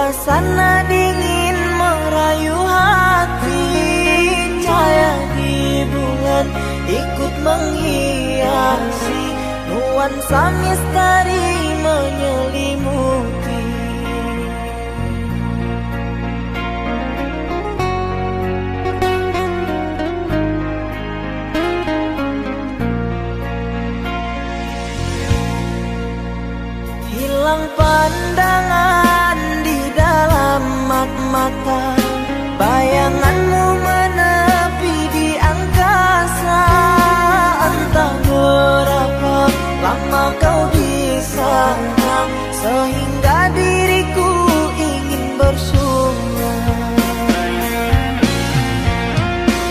Suasana dingin merayu hati, cahaya di bulan ikut menghiasi, nuansa misteri menyelimuti. Hilang pandangan di dalam mata, bayanganmu menepi di angkasa. Entah berapa lama kau di sana, sehingga diriku ingin bersuara.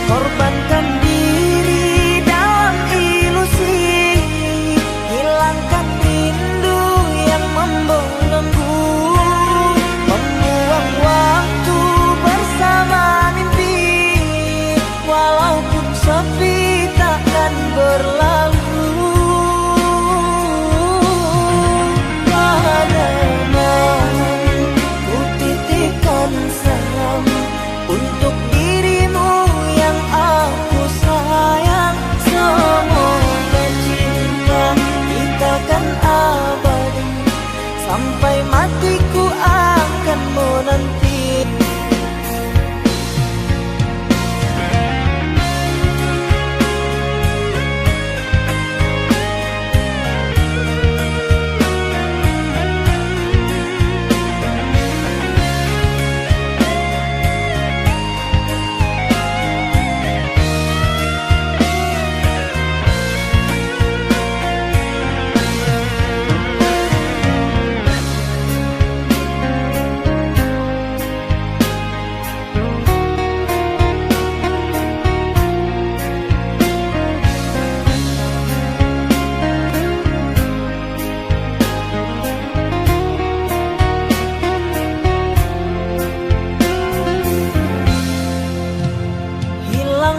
Korbankan diri dalam ilusi, hilangkan rindu yang membelenggu, membuang waktu bersama mimpi. Walaupun sepi takkan berlalu. Pada malam ku titipkan salam untuk dirimu yang aku sayang. Semoga cinta kita kan abadi, sampai matiku akan menanti.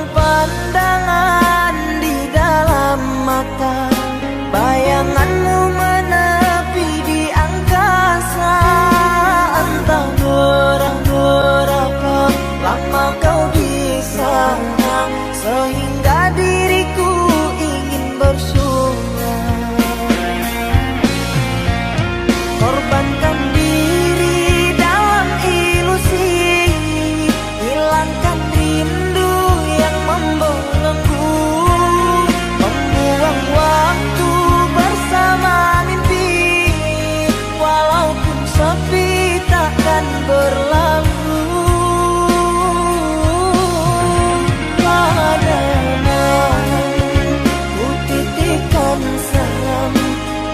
Pandangan di dalam mata, bayanganmu menepi di angkasa. Entah berapa lama kau di sana, sehingga diriku ingin bersuara. Korbankan diri dalam ilusi, hilangkan rindu yang membelenggu, membuang waktu bersama mimpi. Walaupun sepi takkan berlalu. Pada malam ku titipkan salam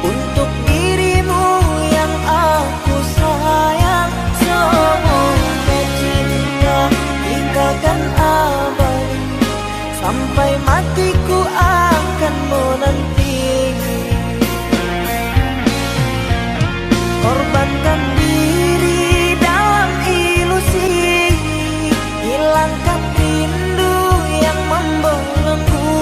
untuk dirimu yang aku sayang. Semoga cinta kita kan abadi, sampai matiku akan menanti. Korbankan diri dalam ilusi, hilangkan rindu yang membelenggu,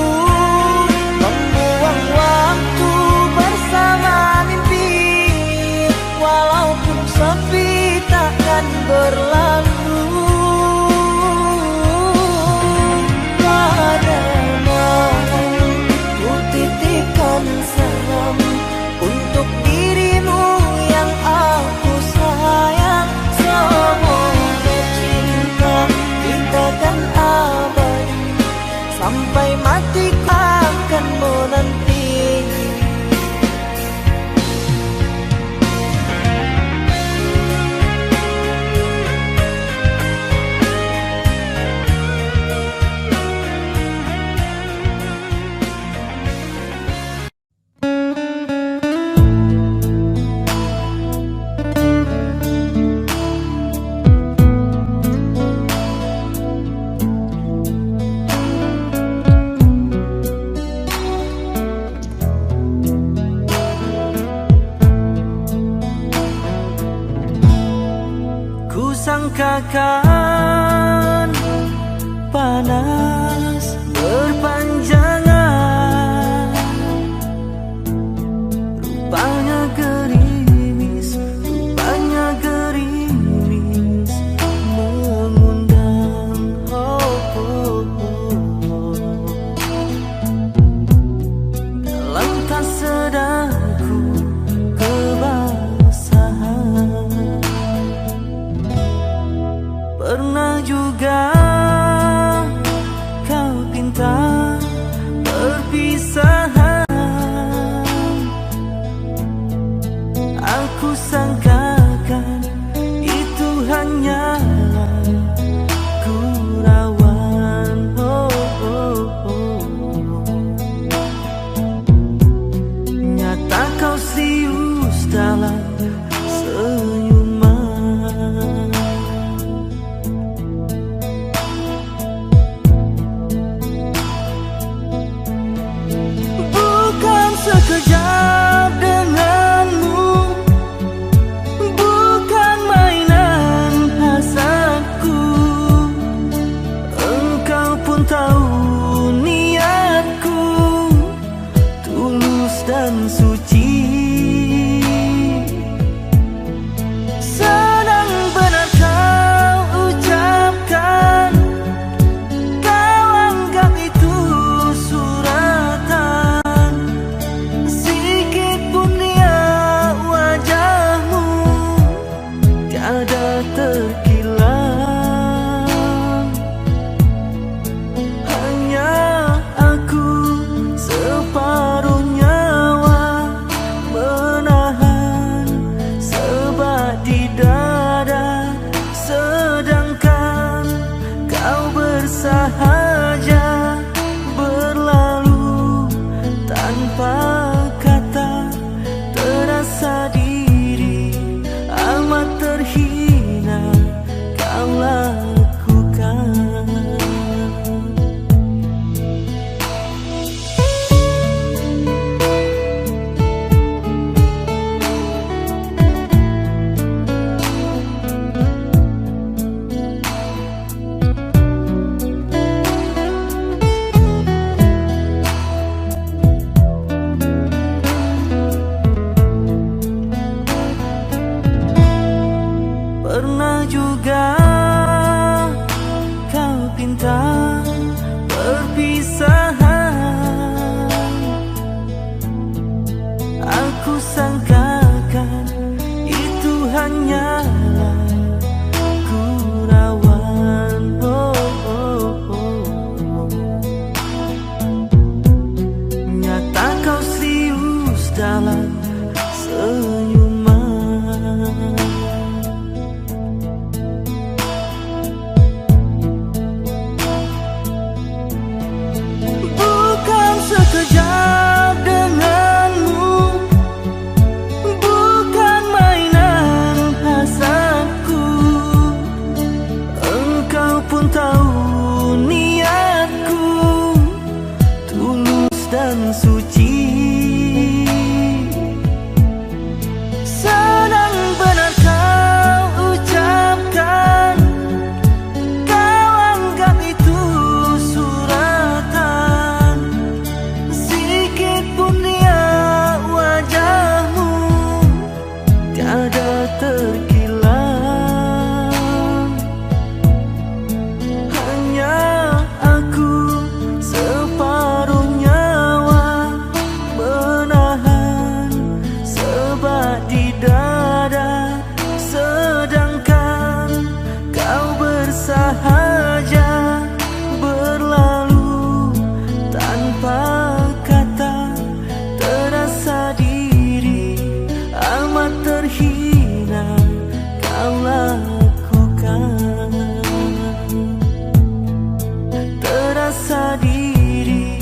membuang waktu bersama mimpi. Walaupun sepi takkan berlalu. Pada malam ku titipkan salam untuk dirimu yang aku sayang. Semoga cinta kita kan abadi, sampai matiku akan menanti. Sangkakan panas berpanjangan, rupanya gerimis, rupanya gerimis. Pernah juga kau pinta perpisahan, aku sangkakan itu hanyalah gurauan. Nyata kau serius dalam senyuman. Bukan sekejap denganmu, bukan mainan hasadku. Engkau pun tahu niatku tulus dan suci. Sedang benar kau ucapkan, kau anggap itu suratan. Sikit pun dia wajahmu tiada terkilau. Hanya aku separuh nyawa menahan sebat di dada, sedangkan kau bersahaja berlalu tanpa kata. Terasa diri amat terhina kau lakukan. Pernah juga kau pinta perpisahan, aku sangkakan itu hanyalah gurauan. Nyata kau serius dalam senyuman. Bukan sekejap denganmu, bukan mainan hasadku. Engkau pun tahu niatku tulus dan suci. Sedang benar kau ucapkan, kau anggap itu suratan. Sikit pun dia wajahmu tiada terkilau. Hanya aku separuh nyawa menahan sebat di dada, sedangkan kau bersahaja berlalu tanpa kata. Terasa diri amat terhina kau lakukan. Terasa diri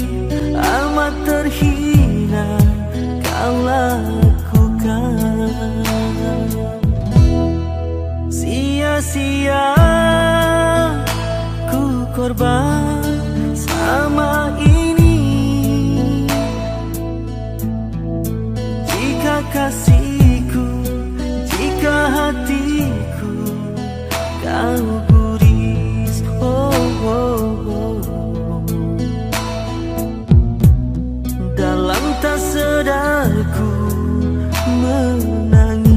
amat terhina kau lakukan. Sia-sia ku korban sama ini. Jika kasihku, jika hatiku kau guris, dalam tak sadarku menangis.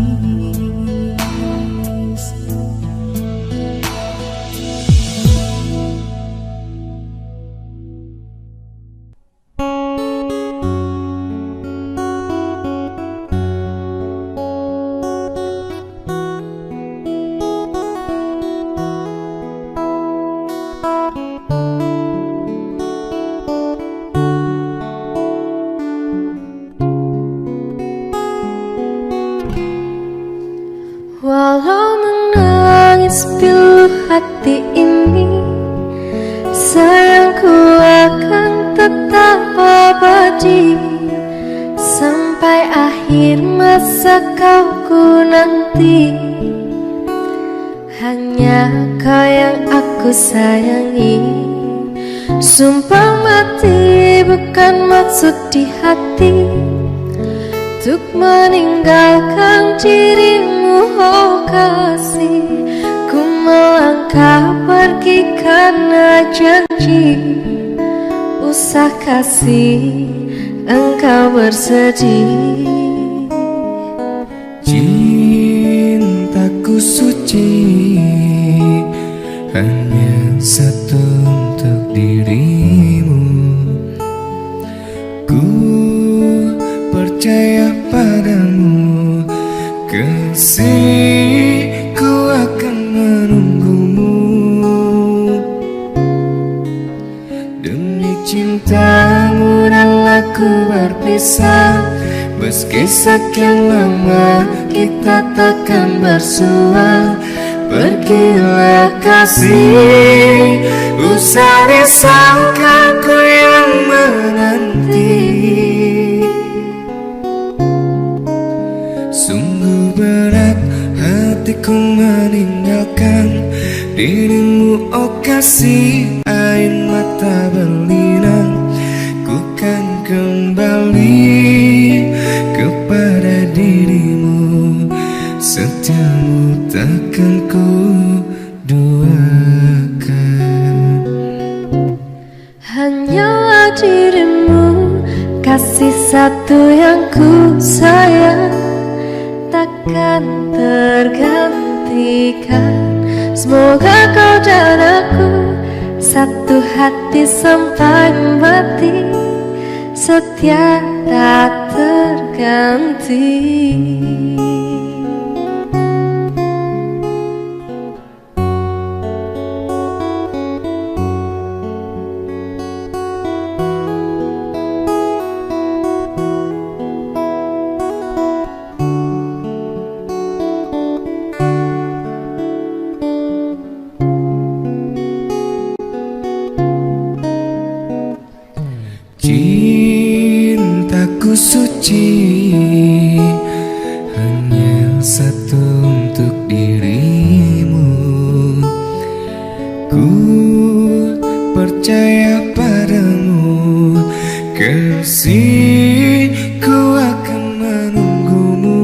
hati ini. Sayangku akan tetap abadi sampai akhir masa kau ku nanti. Hanya kau yang aku sayangi. Sumpah mati bukan maksud di hati untuk meninggalkan dirimu, oh kasih. Ku melangkah pergi karena janji. Usah kasih engkau bersedih. Cintaku suci hanya satu untuk dirimu. Ku percaya padamu, kasihku akan menunggumu. Demi cintamu rela ku berpisah. Meski sekian lama kita takkan bersua. Pergilah kasih, usah risaukan ku yang menanti. Sungguh berat hatiku meninggalkan dirimu, oh kasih. Air mata berlinang, ku kan kembali kepada dirimu. Setiamu takkan ku duakan. Hanyalah dirimu, kasih satu yang ku sayang, takkan tergantikan. Semoga kau dan aku satu hati sampai mati, setia tak terganti. Cintaku suci hanya satu untuk dirimu. Ku percaya padamu, kasihku akan menunggumu.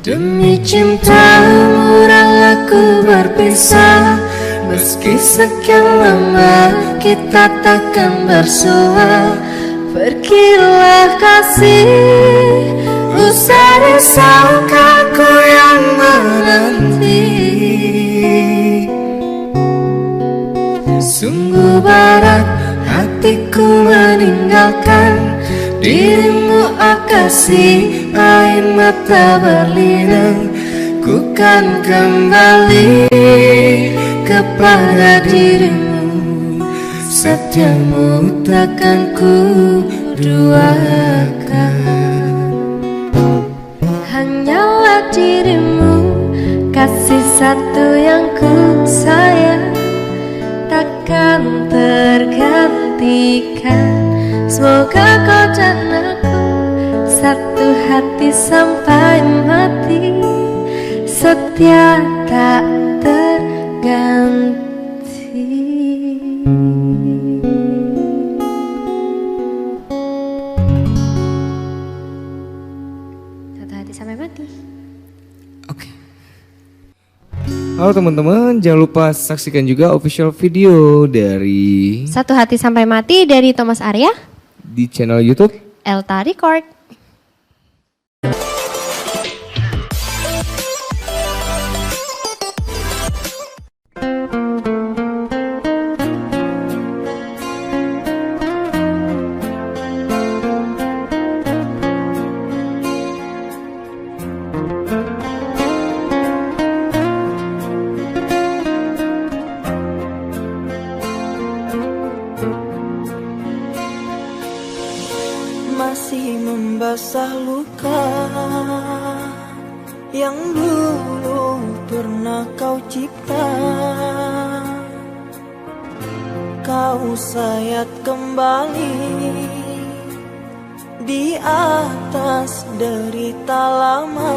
Demi cintamu rela ku berpisah. Meski sekian lama kita takkan bersua. Pergilah kasih, usah risaukan ku yang menanti. Sungguh berat hatiku meninggalkan dirimu, oh kasih. Air mata berlinang, ku kan kembali kepada dirimu. Setiamu takkan ku duakan. Hanyalah dirimu, kasih satu yang ku sayang, takkan tergantikan. Semoga kau dan aku satu hati sampai mati, setia tak terganti. Satu hati sampai mati. Oke. Halo teman-teman, jangan lupa saksikan juga official video dari Satu Hati Sampai Mati dari Thomas Arya di channel YouTube Elta Record. masih bunga kau cipta, kau sayat kembali di atas derita lama.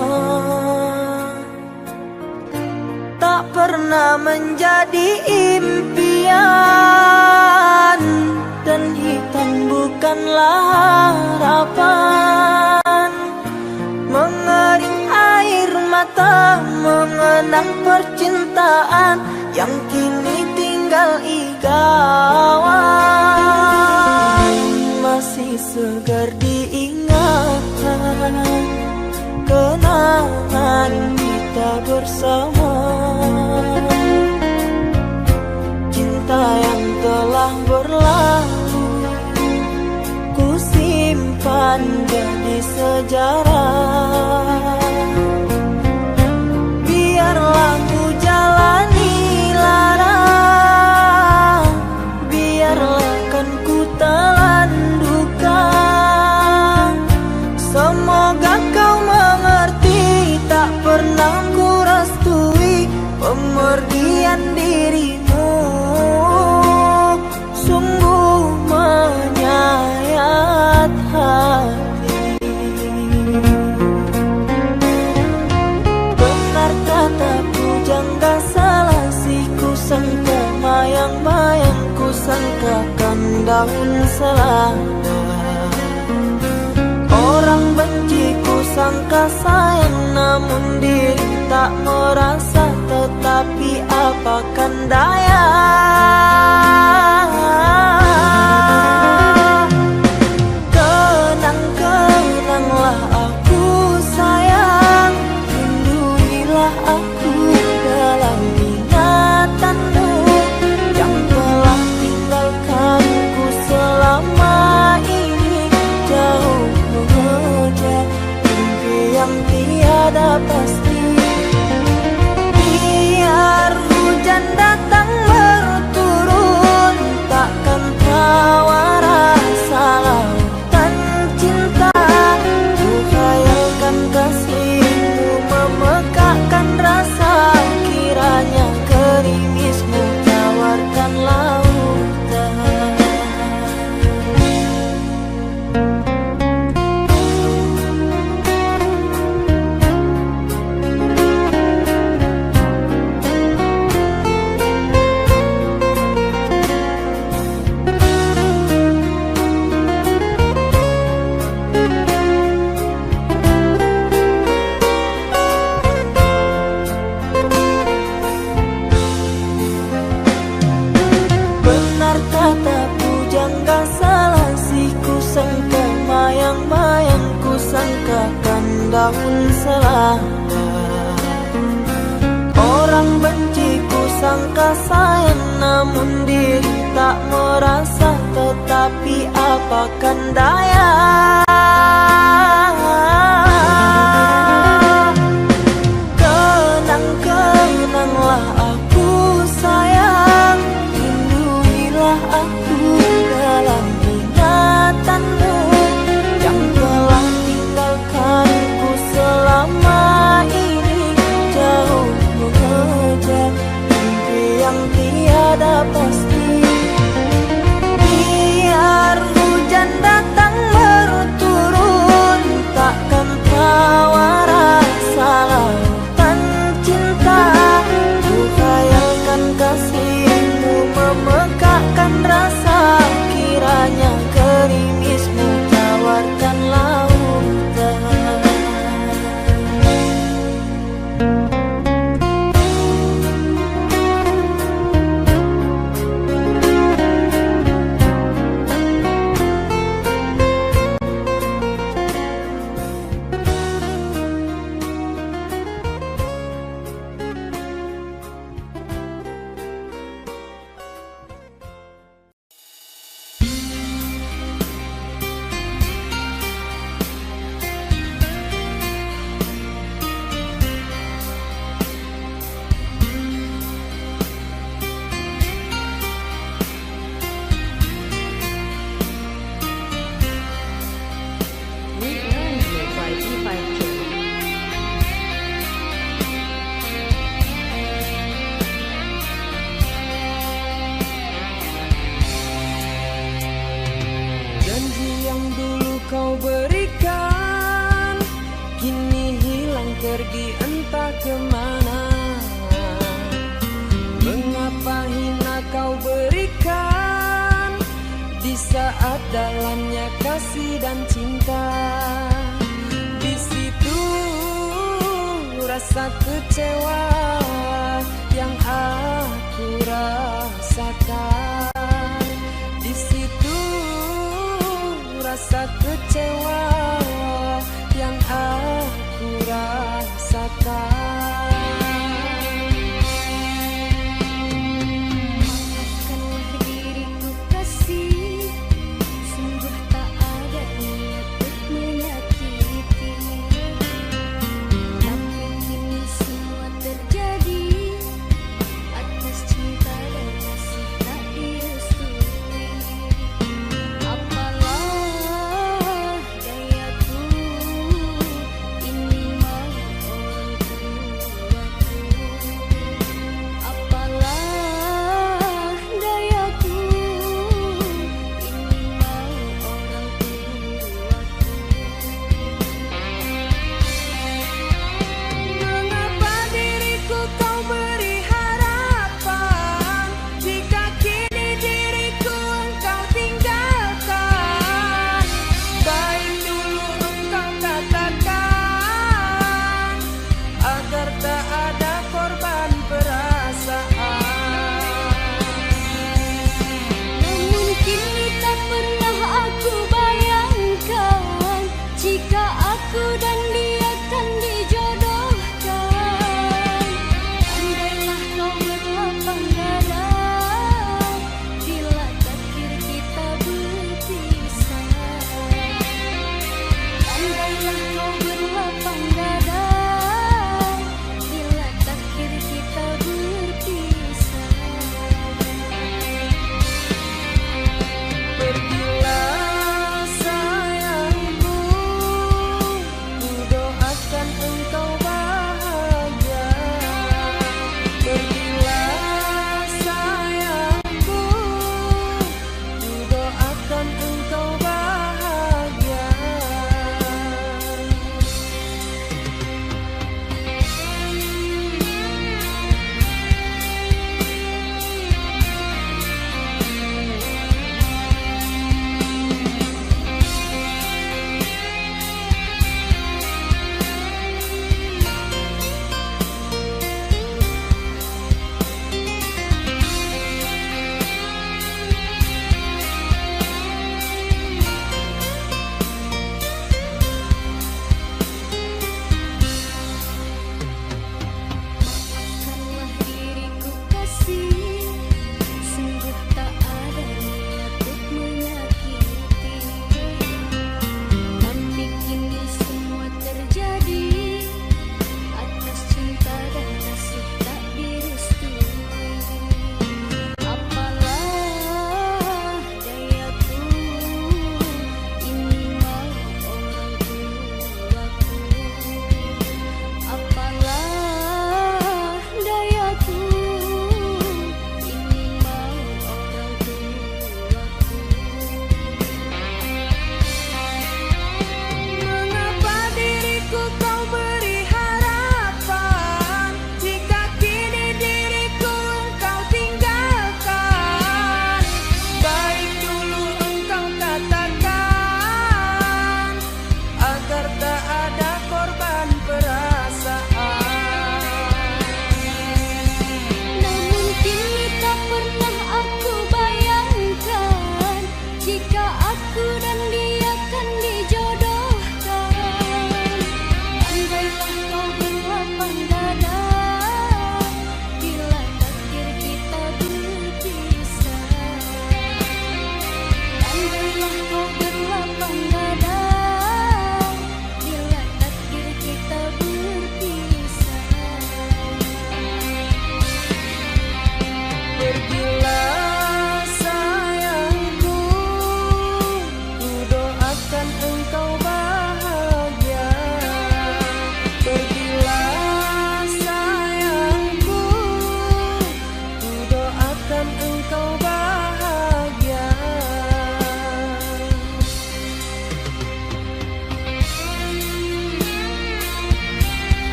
Tak pernah menjadi impian, dan hitam bukanlah harapan. Mengering air mata mengenang percintaan yang kini tinggal igauan. Masih segar diingatan kenangan kita bersama, cinta yang telah berlalu ku simpan jadi sejarah. Biarlah ku jalani lara, biarlah kan ku telan duka. Semoga kau mengerti, tak pernah ku restui pemergian dirimu. Sungguh menyayat hati. Benar kata pujangga salasi, ku sangka mayang-mayang, ku sangkakan daun selada. Orang benci ku sangka sayang, namun diri tak merasa. Tetapi apakan daya, kenang-kenanglah aku sayang, rinduilah aku dalam ingatanmu yang telah tinggalkanku selama ini. Jauh mengejar mimpi yang tiada pasti. Biar hujan datang berturun, takkan tawa rasa lautan cinta. Ku khayalkan kasihmu memekakkan rasa, kiranya gerimismu tawarkan lautan. Benar kata pujangga salasi, ku sangka mayang-mayang, ku sangkakan daun selada. Orang benci ku sangka sayang, namun diri tak merasa. Tetapi apakan daya, kenang-kenanglah aku sayang, rinduilah aku dalam ingatanmu yang telah tinggalkanku selama ini. Jauh mengejar mimpi yang tiada pasti. Biar hujan datang berturut dalamnya kasih dan cinta. Di situ rasa kecewa yang aku rasakan. Di situ rasa kecewa yang aku rasakan. Maafkanlah diriku kasih, sungguh tak ada niat untuk menyakiti. Tapi kini semua terjadi.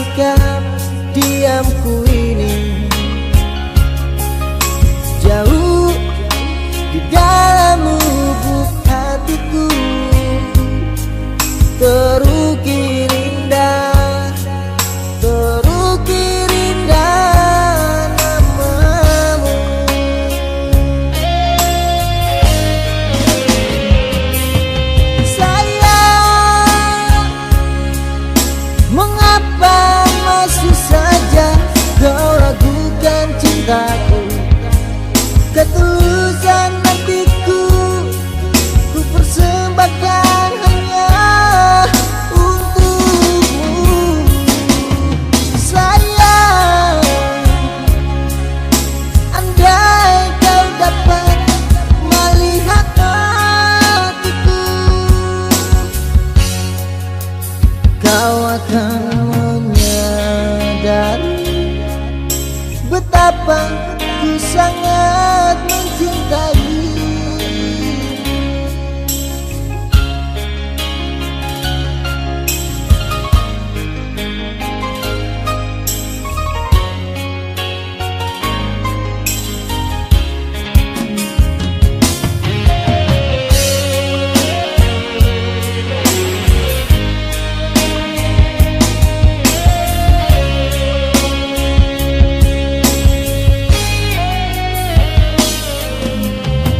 sikap diamku ini jauh di dalam lubuk hatiku, terukir indah, terukir indah namamu. Sayang, mengapa masih saja kau ragukan cintaku? Ketulusan hatiku ku persembahkan hanya untukmu. Sayang, andai kau dapat melihat hatiku, kau akan menyadari betapa ku sangat mencintai.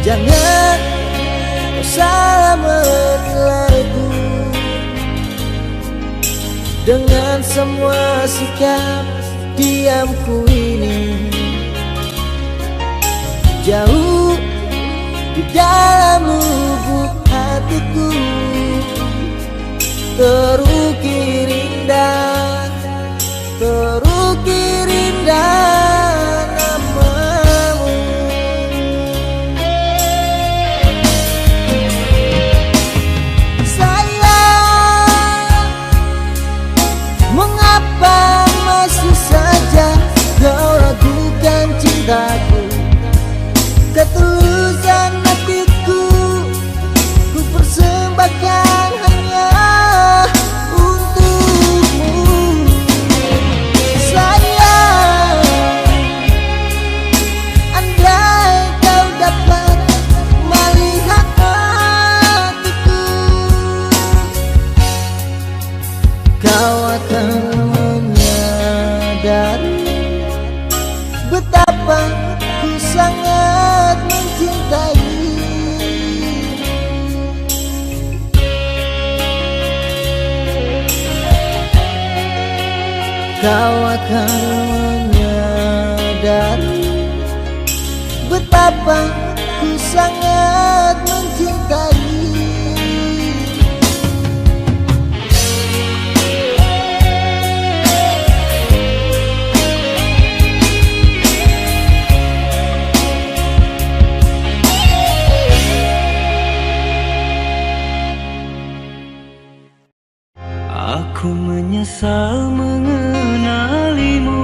Jangan kau salah menilaiku dengan semua sikap diamku ini jauh di dalam lubuk hatiku, terukir indah, terukir indah namamu. Sayang, mengapa masih saja kau ragukan cintaku? Ketulusan hatiku ku persembahkan hanya untukmu. Sayang, andai kau dapat melihat hatiku, kau akan menyadari betapa ku sangat mencintai. Kau akan menyadari betapa ku sangat mencintai. Aku menyesal mengenalimu,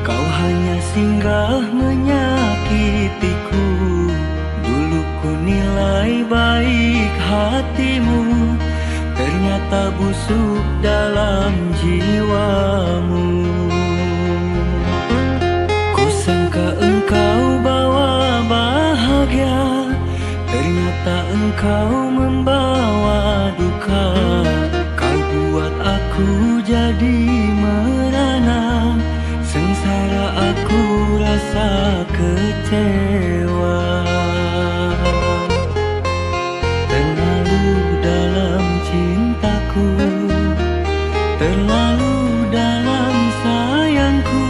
kau hanya singgah menyakitiku. Dulu ku nilai baik hatimu, ternyata busuk dalam jiwamu. Ku sangka engkau bawa bahagia, ternyata engkau membawa duka. Buat aku jadi merana, sengsara aku rasa kecewa. Terlalu dalam cintaku, terlalu dalam sayangku,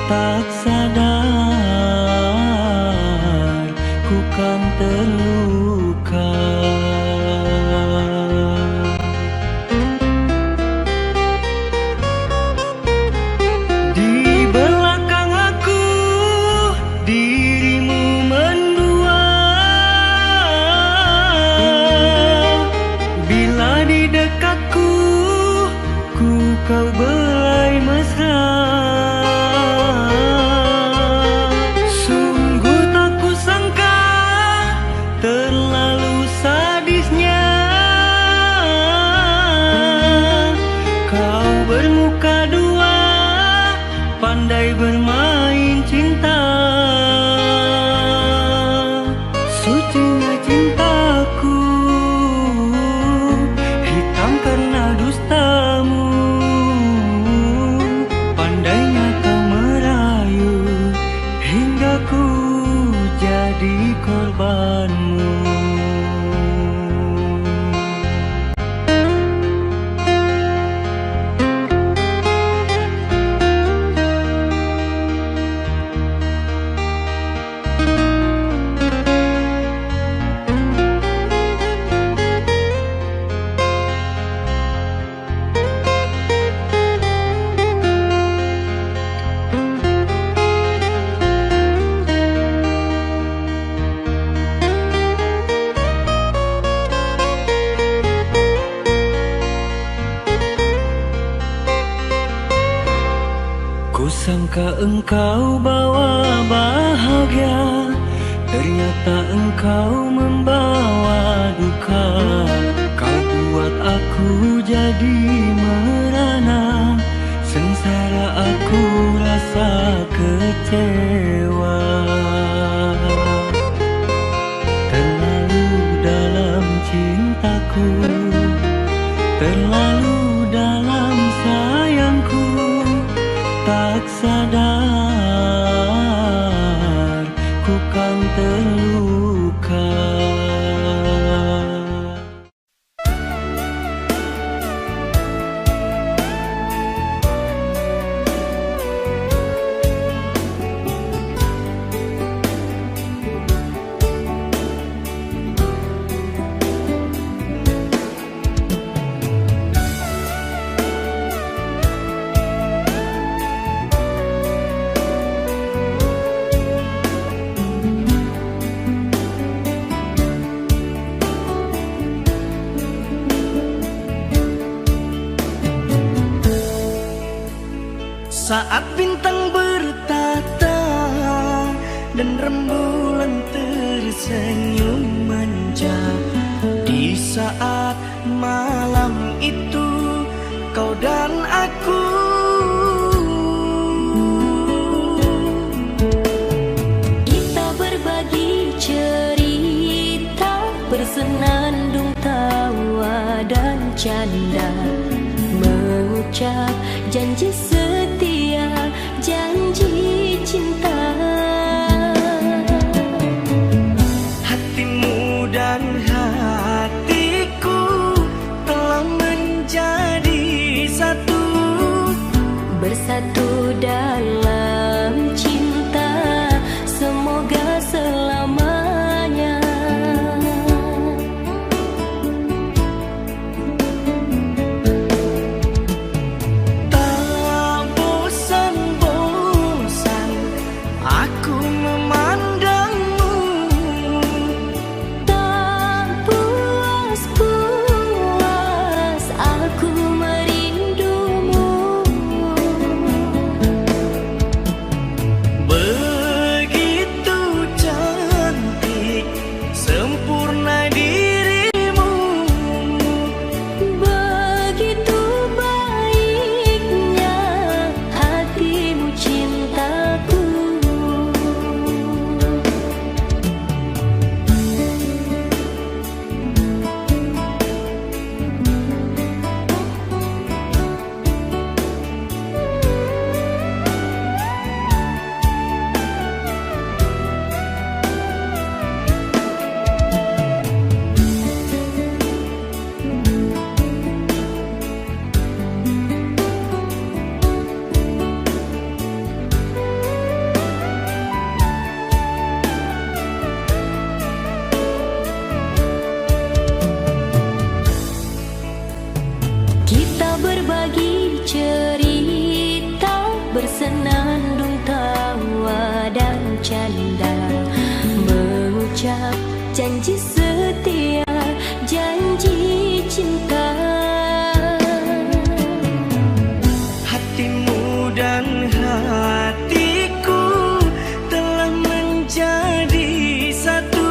tak sadar ku kan terluka. Kau belai mesra, sungguh tak kusangka terlalu sadisnya kau bermuka Kusangka engkau bawa bahagia, ternyata engkau membawa duka. Kau buat aku jadi merana, sengsara aku rasa kecewa. Terlalu dalam cintaku, terlalu dalam sayangku, tak sadar ku kan terluka. Saat bintang bertata dan rembulan tersenyum manja, di saat malam itu kau dan aku Kita berbagi cerita, bersenandung tawa dan canda, mengucap janji setia, janji cinta. hatimu dan hatiku telah menjadi satu, Bersatu dalam cinta, semoga selamanya. tak bosan-bosan aku memandangmu, Tak puas-puas aku merindumu. begitu cantik sempurna dirimu, Begitu baiknya hatimu cintaku. Kita berbagi cerita, bersenandung tawa dan canda, mengucap janji setia, janji cinta. hatimu dan hatiku telah menjadi satu,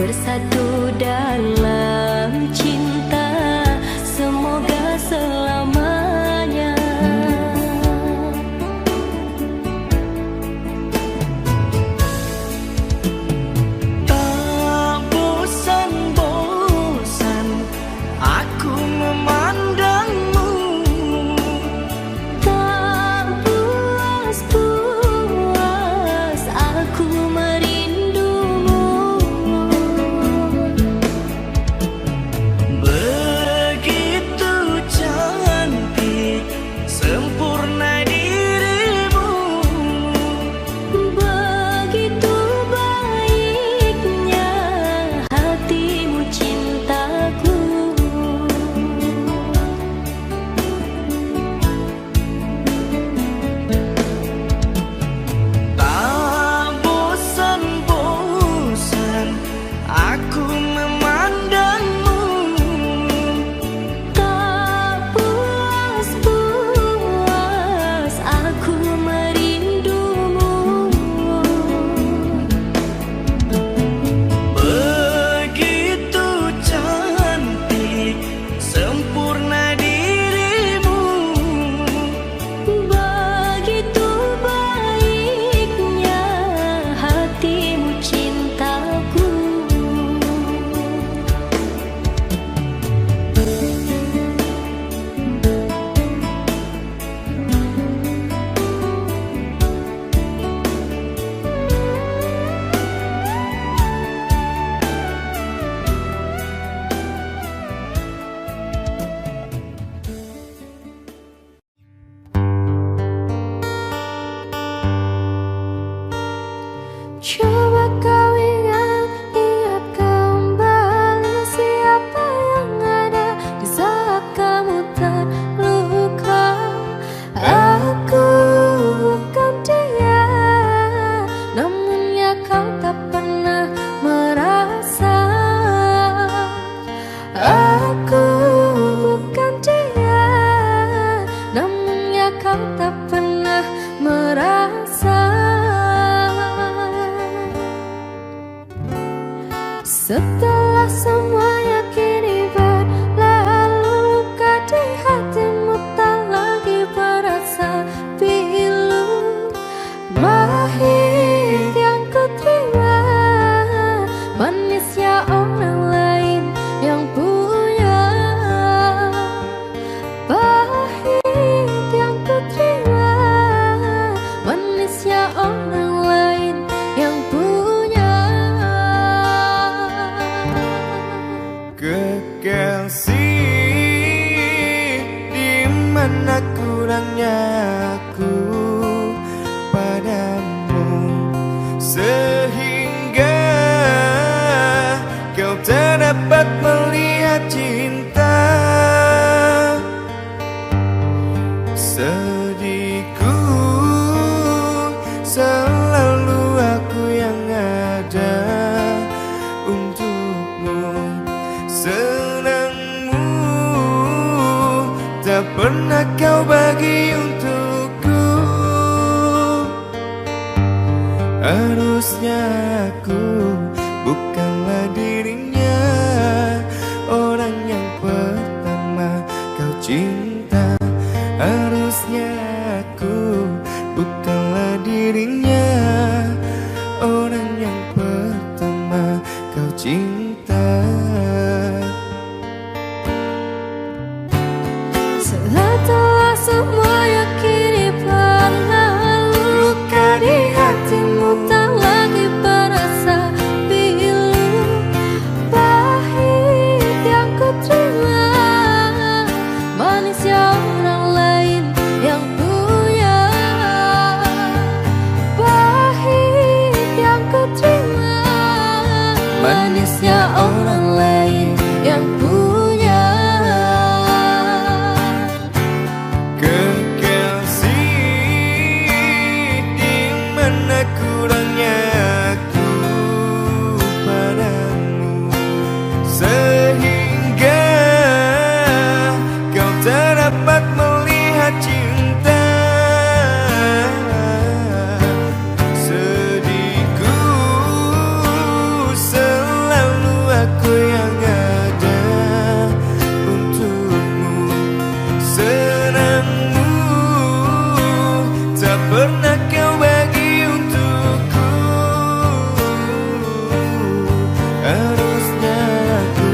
Bersatu dalam cinta, semoga selamanya. tak bosan-bosan aku memandangmu, Tak puas-puas aku merindumu. begitu cantik sempurna dirimu, Begitu baiknya hatimu cintaku. tak bosan-bosan aku memandangmu, Tak puas-puas aku Setelah semuanya kini berlalu, luka di hatimu tak lagi berasa pilu. Pahit yang ku terima, manisnya orang lain yang punya. Pahit yang ku terima, manisnya orang lain yang punya. Kekasih, di mana kurangnya aku padamu, sehingga kau tak dapat melihat cinta. Sedihku selalu aku yang ada untukmu, senangmu tak pernah kau bagi untukku. Harusnya aku bukanlah dirinya, orang yang pertama kau cinta. Harusnya aku bukanlah dirinya, orang yang pertama kau cinta. Setelah semuanya kini berlalu, luka di hatimu tak lagi berasa pilu. Pahit yang ku terima, manisnya orang lain yang punya. Pahit yang ku terima, manisnya orang lain yang punya. Kekasih, di mana kurangnya aku padamu, sehingga kau tak dapat melihat cinta. Sedihku selalu aku yang ada untukmu, senangmu tak pernah kau bagi untukku. Harusnya aku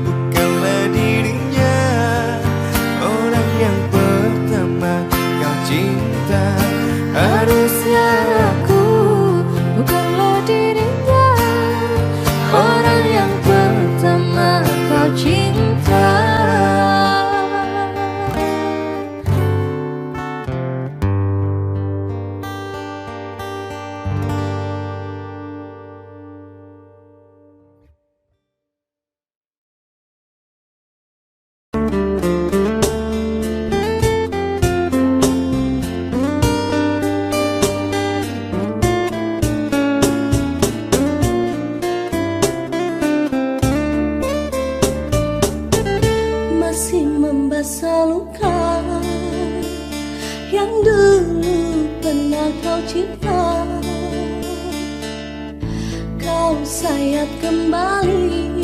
bukanlah dirinya, orang yang pertama kau cinta. Harusnya aku bukanlah dirinya, orang yang pertama kau cinta. Masih membasah luka yang dulu pernah kau cipta. Kau sayat kembali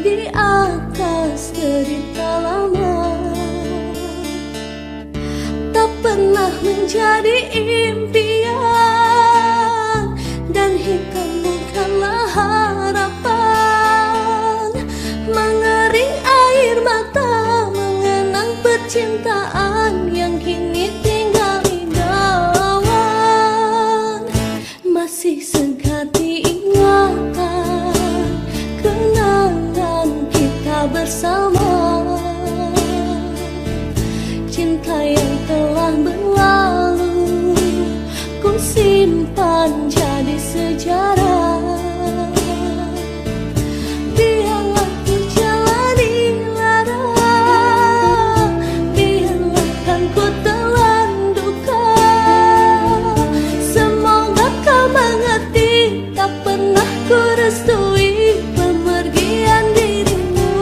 di atas derita lama. Tak pernah menjadi impian, dan hitam bukanlah harapan. Mengering air mata mengenang percintaan yang kini tinggal ingatan. Masih segar diingatan kenangan kita bersama. Cinta yang telah berlalu ku simpan jadi sejarah. Biarlah ku jalani lara, biarlah kan ku telan duka. Semoga kau mengerti, tak pernah ku restui pemergian dirimu.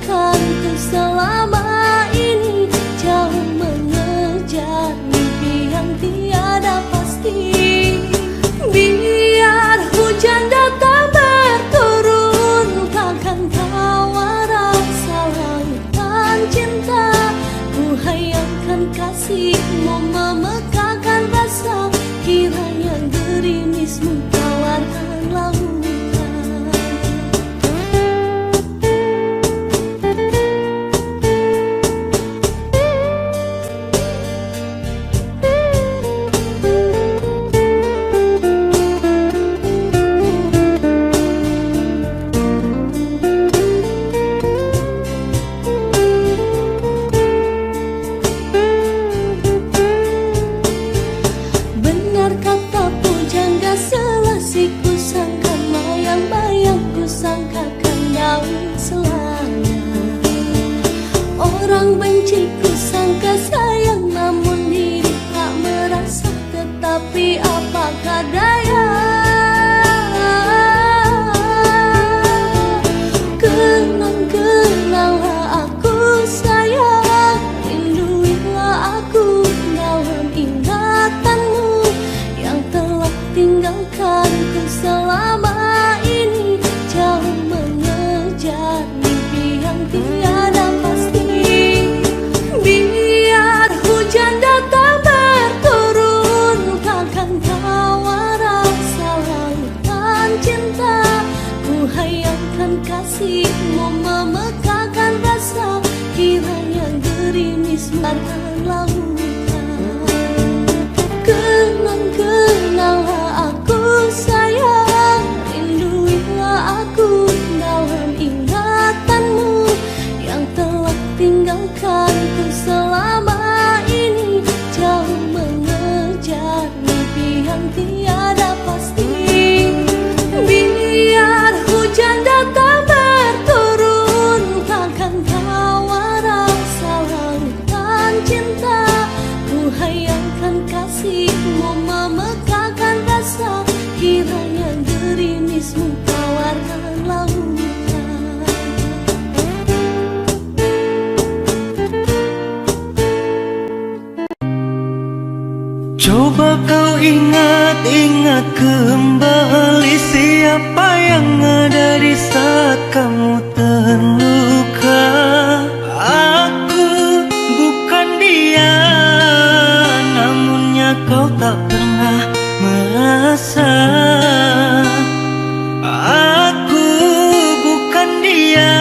tinggalkanku selama ini, jauh mengejar mimpi yang tiada pasti. Biar hujan datang berturun, takkan kau rasa lautan cinta. Ku hayalkan kasihmu memekakkan rasa, kiranya gerimismu tawarkan lautan. Benar kata pujangga, selasiku sangka bayang-bayang, ku sangkakan daun selanya. Orang benci ku sangka sayang, namun diri tak merasa, tetapi apakah daya. Kenang-kenanglah aku sayang, rinduilah aku dalam ingatanmu yang telah tinggalkanku selama ini, jauh mengejar mimpi yang tiada pasti. Biar hujan datang berturun, takkan kau rasa lautan cinta. Ku hayalkan kasihmu memekakkan rasa, kiranya gerimismu akan lautan. Kenang-kenanglah aku sayang, rinduilah aku dalam ingatanmu yang telah tinggalkanku selama ini, jauh mengejar mimpi yang tiada pasti. Biar hujan datang berturun, takkan kau rasa lautan cinta. Ku hayalkan kasihmu memekakkan rasa, kiranya gerimismu tawarkan lautan. Coba kau ingat-ingat kembali siapa yang ada di saat kamu terluka. Aku bukan dia, namunnya kau tak pernah merasa. Aku bukan dia,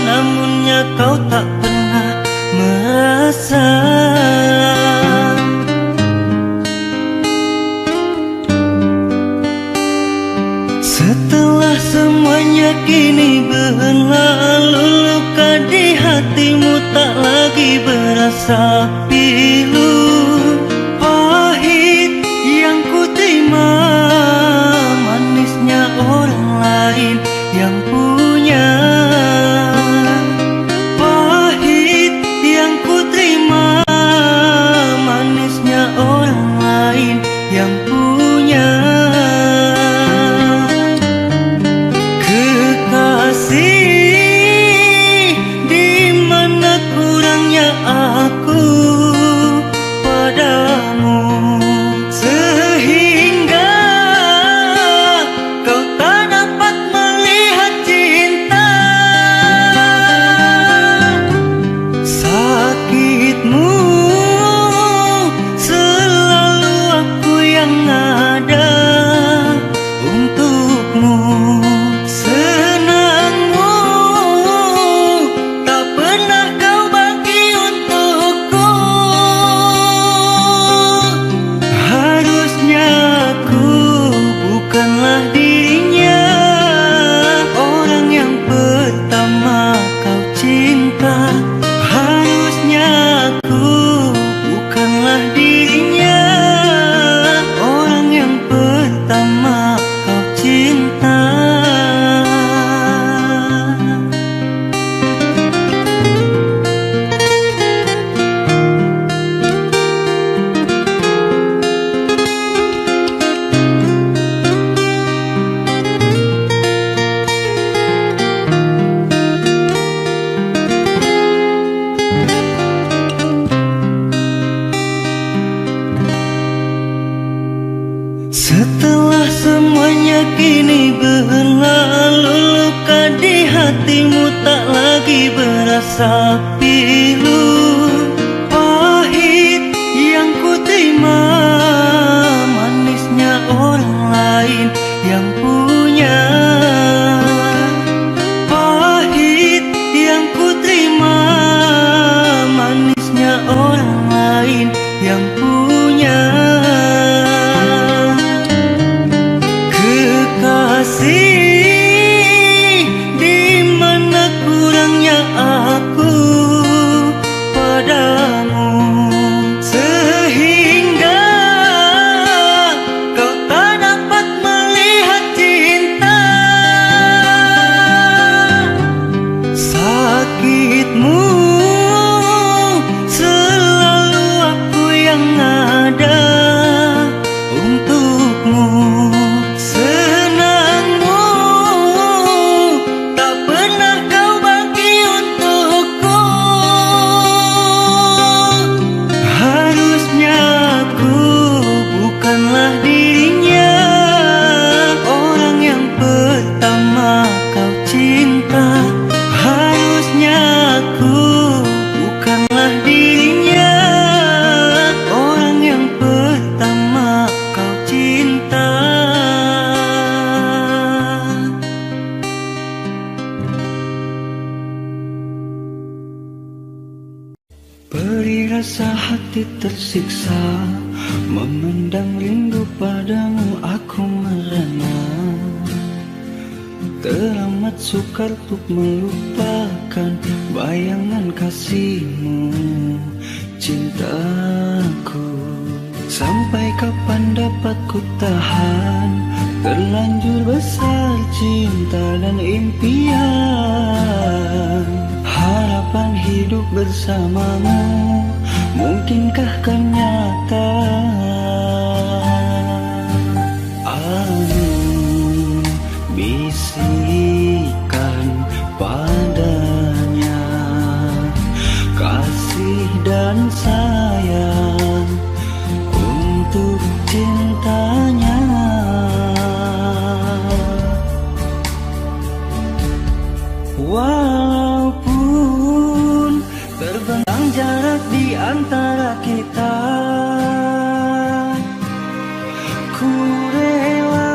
namunnya kau tak pernah merasa. Setelah semuanya kini berlalu, luka di hatimu tak lagi berasa pilu. Pahit yang ku terima, manisnya orang lain yang punya. Pahit yang ku terima, manisnya orang lain yang punya. Di mana kurangnya aku, hatimu tak lagi berasa pilu. Pahit yang ku terima, manisnya orang lain yang punya. Pahit yang ku terima, manisnya orang lain yang punya. Kekasih, di mana kurangnya aku padamu, sehingga kau tak dapat melihat cinta. Sakitmu selalu aku yang ada untukmu. Senangmu tak pernah kau bagi untukku. Harusnya aku bukanlah dirinya, orang yang pertama kau cinta. Harusnya aku bukanlah dirinya, orang yang pertama kau cinta. Beri rasa hati tersiksa, memendam rindu padamu aku merana. Teramat sukar untuk melupakan bayangan kasihmu, cintaku. Sampai kapan dapat ku tahan, terlanjur besar cinta dan impian. Harapan hidup bersamamu, mungkinkah kan nyata? Angin bisikan padanya, kasih dan sayang untuk cintanya. Walaupun terbentang jarak di antara kita, ku rela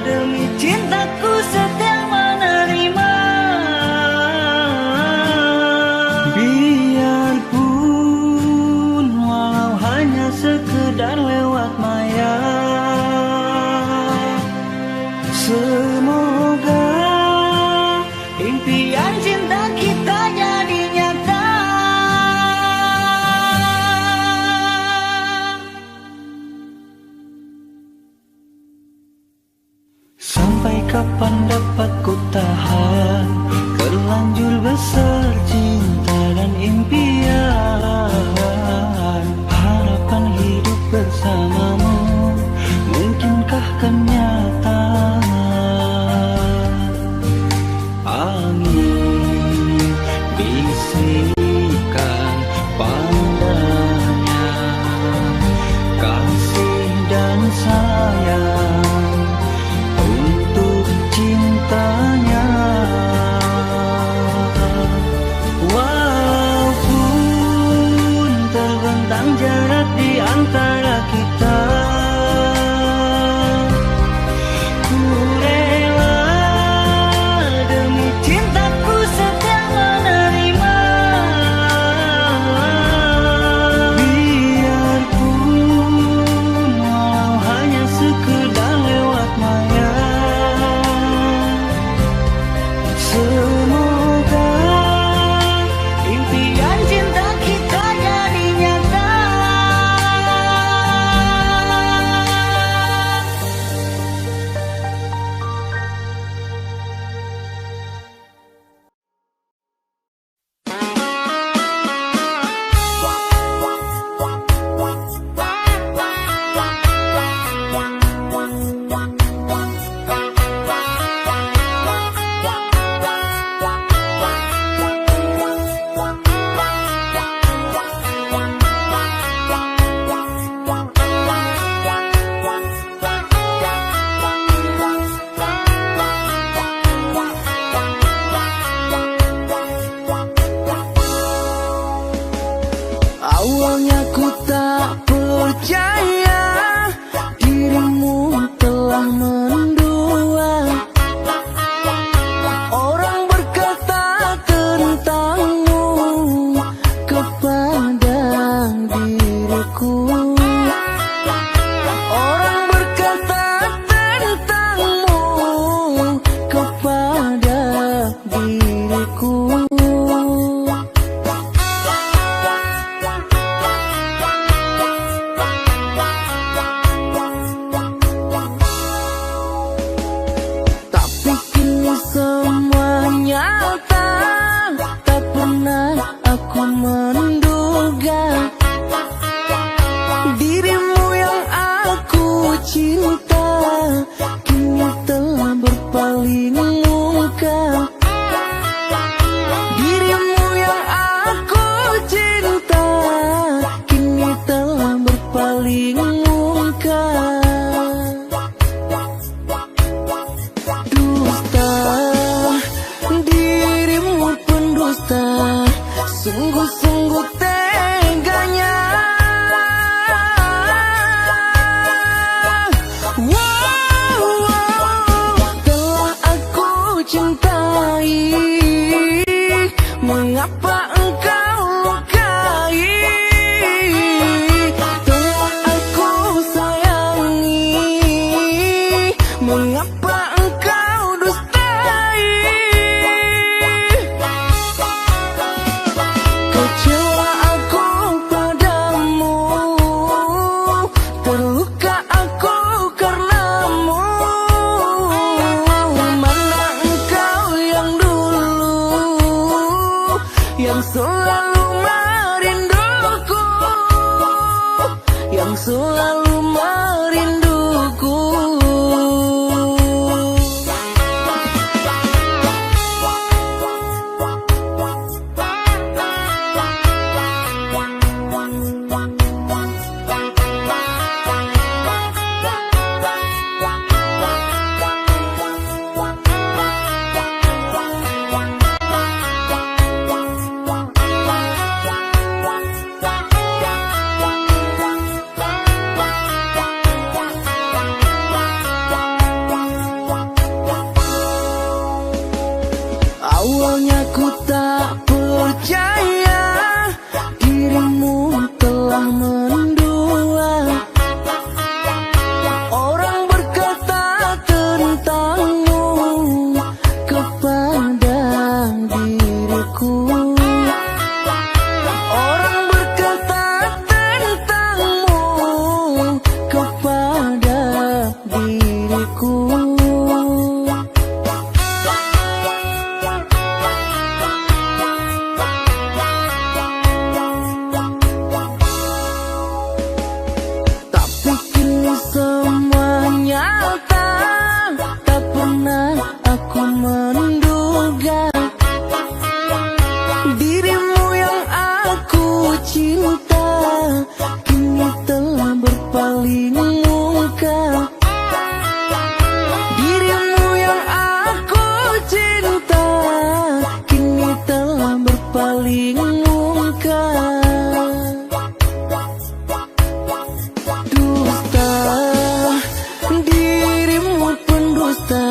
demi cintaku setia menerima. Biarpun walau hanya sekedar lewat maya, semoga impian cinta kita jadi nyata. Sampai kapan dapat ku tahan, terlanjur besar cinta dan impian. Harapan hidup bersamamu, mungkinkah kan nyata? Angin bisikan padanya, kasih dan sayang untuk cintanya. Walaupun terbentang jarak di antara kita, ku rela demi cintaku setia menerima. diriku. Tapi kini semua nyata, tak pernah aku menduga dirimu yang aku cinta kini telah berpaling muka. Dirimu yang aku cinta kini telah berpaling muka. Dusta, dirimu pendusta, sungguh-sungguh teganya. Telah aku cintai, mengapa engkau lukai? Telah aku sayangi, mengapa engkau dustai? Kecewa aku padamu, terluka aku karenamu. Mana engkau yang dulu, yang selalu merinduku, yang selalu merinduku. Awalnya ku tak percaya dirimu telah mendua. Orang berkata tentangmu kepada diriku. Orang berkata tentangmu kepada diriku. Tapi kini semua nyata, tak pernah aku menduga dirimu yang aku cinta kini telah berpaling muka. Dirimu yang aku cinta kini telah berpaling muka. Dusta, dirimu pendusta,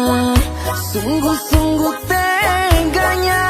sungguh-sungguh teganya.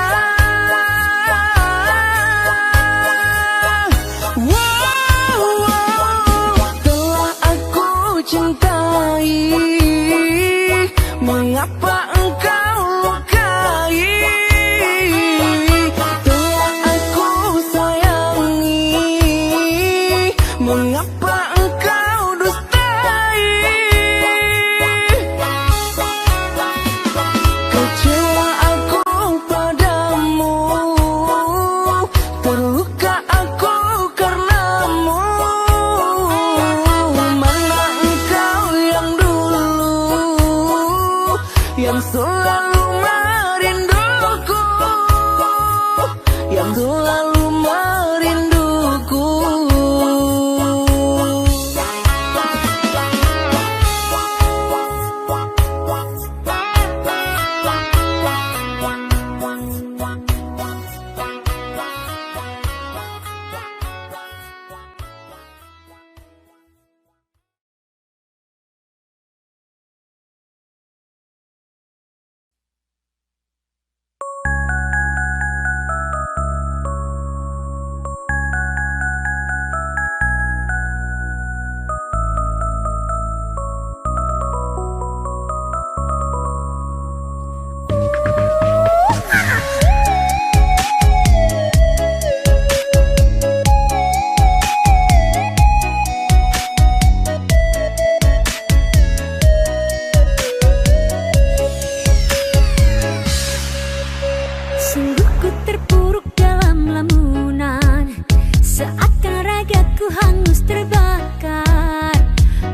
Ku terpuruk dalam lamunan, seakan ragaku hangus terbakar.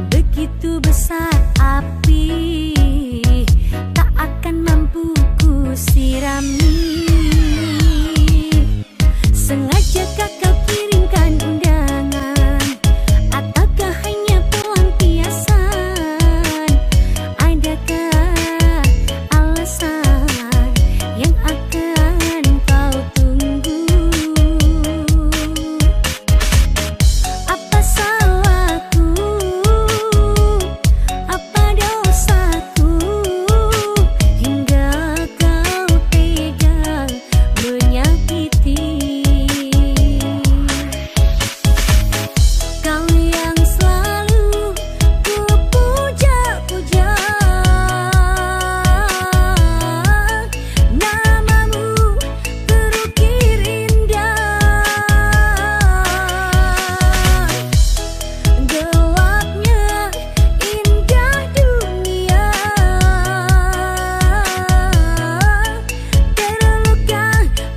Begitu besar api, tak akan mampu ku sirami. Sengajakah kau kirimkan undangan, ataukah hanya pelampiasan? Adakah alasan yang akan kau tunggu? Apa salahku? Apa dosaku? Hingga kau tega menyakiti. Kau yang selalu ku puja-puja, namamu terukir indah. Gelapnya indah dunia, terluka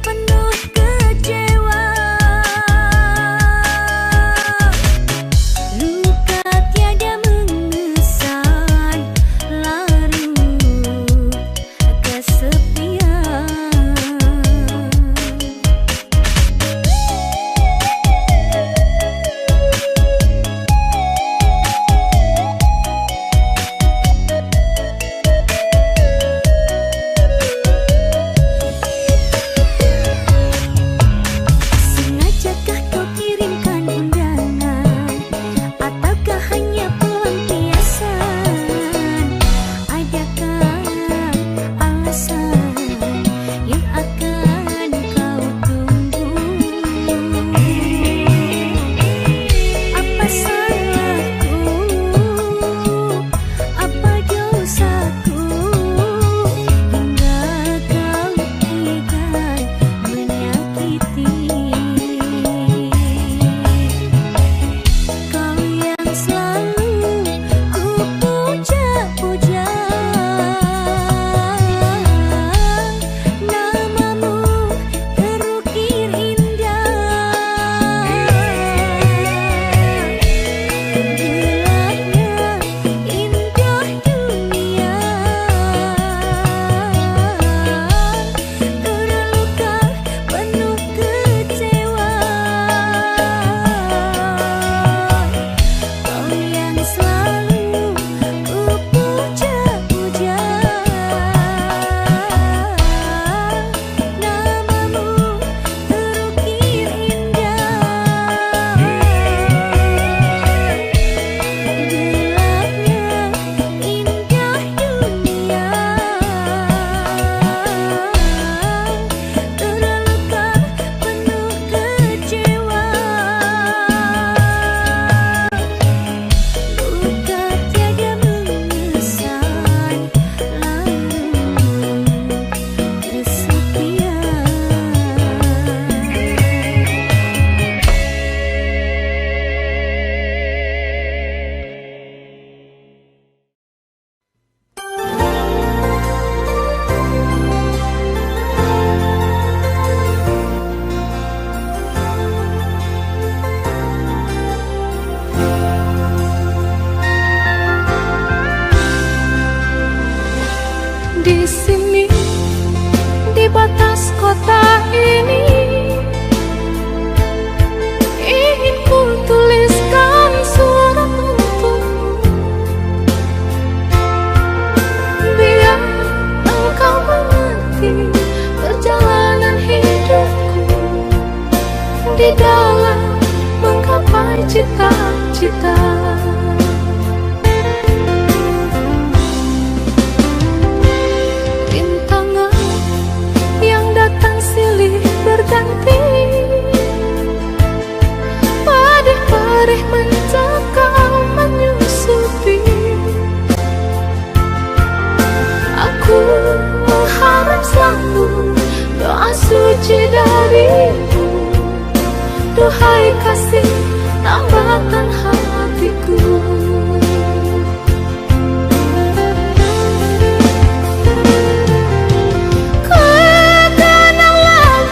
penuh kecewa. Luka tiada mengesan, larut kesepian. Sengajakah kau kirimkan undangan, ataukah hanya pelampiasan? Adakah alasan yang akan kau tunggu? Apa salahku? Apa dosaku? Hingga kau tega menyakiti. Kau yang selalu ku puja-puja, namamu terukir indah. Gelapnya indah dunia, terluka penuh kecewa. Kau yang selalu ku puja-puja, namamu terukir indah. Gelapnya indah dunia, terluka penuh kecewa. Luka tiada mengesan, larut kesepian. Di sini, di batas kota ini, ingin ku tuliskan surat untukmu, biar engkau mengerti perjalanan hidupku di dalam menggapai cita-cita. Rintangan yang datang silih berganti, padih-padih mencekam menyusupi. Aku mengharap selalu doa suci darimu, duhai kasih tambatan hatiku. Katakanlah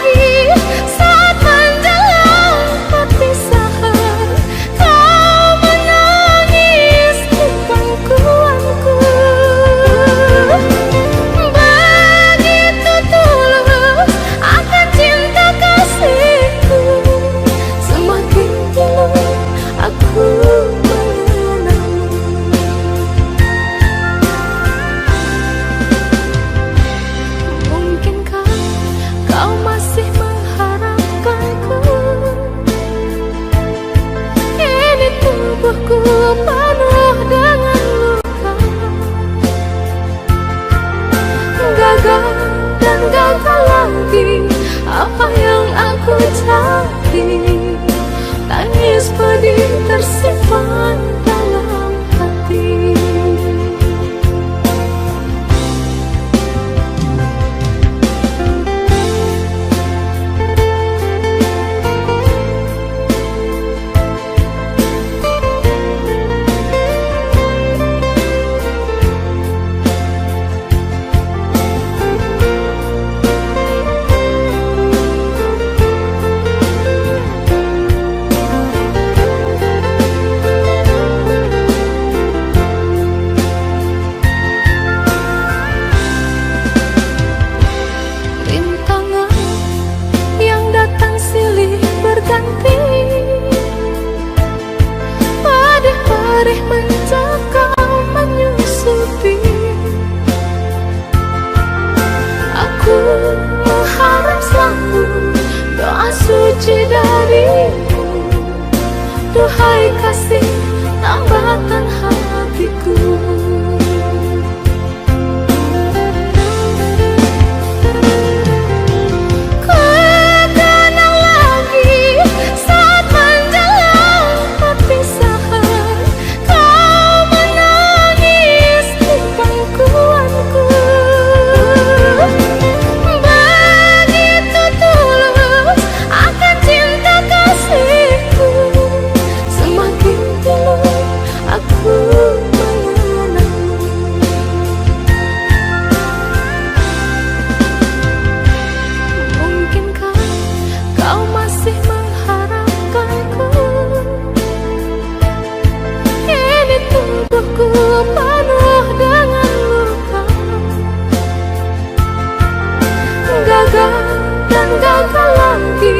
gagal lagi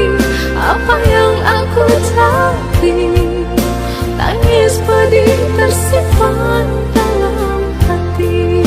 apa yang aku cari. Tangis pedih tersimpan dalam hati.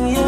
yang